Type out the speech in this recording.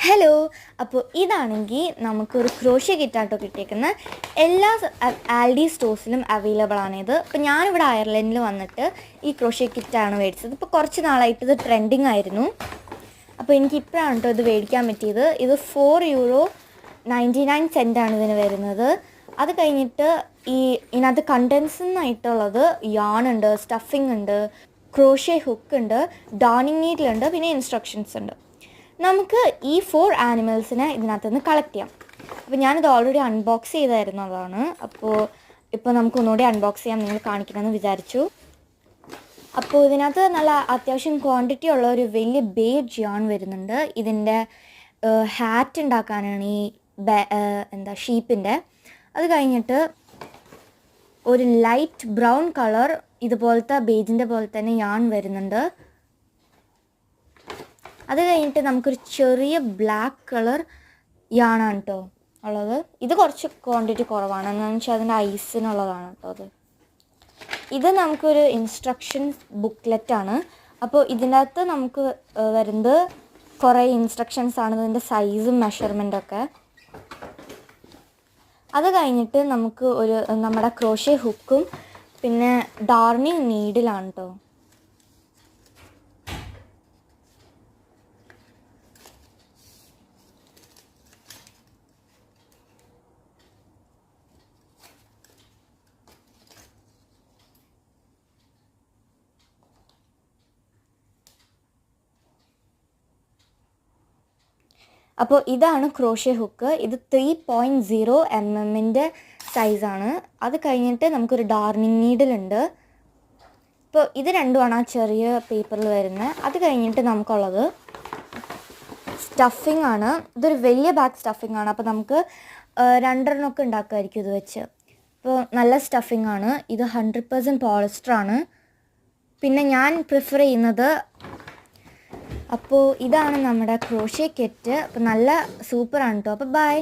Hello. അപ്പോൾ ഇതാണെങ്കിൽ നമുക്കൊരു ക്രോഷ്യ കിറ്റാട്ടോ കിട്ടിയേക്കുന്ന എല്ലാ ആൽഡി സ്റ്റോഴ്സിലും അവൈലബിൾ ആണിത്. അപ്പോൾ ഞാനിവിടെ അയർലൻഡിൽ വന്നിട്ട് ഈ ക്രോഷ്യ കിറ്റാണ് മേടിച്ചത്. ഇപ്പോൾ കുറച്ച് നാളായിട്ട് ഇത് ട്രെൻഡിങ് ആയിരുന്നു. അപ്പോൾ എനിക്കിപ്പോഴാണ് കേട്ടോ ഇത് മേടിക്കാൻ പറ്റിയത്. ഇത് €4.99 ഇതിന് വരുന്നത്. അത് കഴിഞ്ഞിട്ട് ഇതിനകത്ത് കണ്ടൻസെന്നായിട്ടുള്ളത് യാണുണ്ട്, സ്റ്റഫിംഗ് ഉണ്ട്, ക്രോഷ്യ ഹുക്ക് ഉണ്ട്, ഡാർണിങ് നീഡിലുണ്ട്, പിന്നെ ഇൻസ്ട്രക്ഷൻസ് ഉണ്ട്. നമുക്ക് ഈ 4 ആനിമൽസിനെ ഇതിനകത്ത് നിന്ന് കളക്ട് ചെയ്യാം. അപ്പോൾ ഞാനിത് ഓൾറെഡി അൺബോക്സ് ചെയ്തായിരുന്നു അതാണ്. ഇപ്പോൾ നമുക്ക് ഒന്നുകൂടി അൺബോക്സ് ചെയ്യാൻ നിങ്ങൾ കാണിക്കണമെന്ന് വിചാരിച്ചു. അപ്പോൾ ഇതിനകത്ത് നല്ല അത്യാവശ്യം ക്വാണ്ടിറ്റി ഉള്ള ഒരു വലിയ ബേജ് യാൺ വരുന്നുണ്ട്. ഇതിൻ്റെ ഹാറ്റ് ഉണ്ടാക്കാനാണ് ഈ ഷീപ്പിൻ്റെ. അത് കഴിഞ്ഞിട്ട് ഒരു ലൈറ്റ് ബ്രൗൺ കളർ ഇതുപോലത്തെ ബേജിൻ്റെ പോലെ തന്നെ യാൺ വരുന്നുണ്ട്. അത് കഴിഞ്ഞിട്ട് നമുക്കൊരു ചെറിയ ബ്ലാക്ക് കളർ യാണാണ് കേട്ടോ ഉള്ളത്. ഇത് കുറച്ച് ക്വാണ്ടിറ്റി കുറവാണ്, എന്താണെന്ന് വെച്ചാൽ അതിൻ്റെ ഐസിനുള്ളതാണ് കേട്ടോ ഇത് നമുക്കൊരു ഇൻസ്ട്രക്ഷൻസ് ബുക്ക്ലെറ്റാണ്. അപ്പോൾ ഇതിനകത്ത് നമുക്ക് വരുന്നത് കുറേ ഇൻസ്ട്രക്ഷൻസാണ്, ഇതിൻ്റെ സൈസും മെഷർമെൻറ്റൊക്കെ. അത് കഴിഞ്ഞിട്ട് നമുക്ക് നമ്മുടെ ക്രോഷ്യ ഹുക്കും പിന്നെ ഡാർണിങ് നീഡിലാണ് കേട്ടോ. അപ്പോൾ ഇതാണ് ക്രോഷ്യ ഹുക്ക്. ഇത് 3.0 mm സൈസാണ്. അത് കഴിഞ്ഞിട്ട് നമുക്കൊരു ഡാർണിങ് നീഡിലുണ്ട്. ഇപ്പോൾ ഇത് രണ്ടുമാണ് ആ ചെറിയ പേപ്പറിൽ വരുന്നത്. അത് കഴിഞ്ഞിട്ട് നമുക്കുള്ളത് സ്റ്റഫിംഗ് ആണ്. ഇതൊരു വലിയ ബാഗ് സ്റ്റഫിംഗ് ആണ്. അപ്പോൾ നമുക്ക് 2 ഉണ്ടാക്കുമായിരിക്കും ഇത് വെച്ച്. ഇപ്പോൾ നല്ല സ്റ്റഫിംഗ് ആണ്. ഇത് 100% പോളിസ്റ്റർ ആണ്. പിന്നെ ഞാൻ പ്രിഫർ ചെയ്യുന്നത്, അപ്പോൾ ഇതാണ് നമ്മുടെ ക്രോഷ്യ കിറ്റ്. അപ്പോൾ നല്ല സൂപ്പറാണ് കേട്ടോ. അപ്പോൾ ബൈ.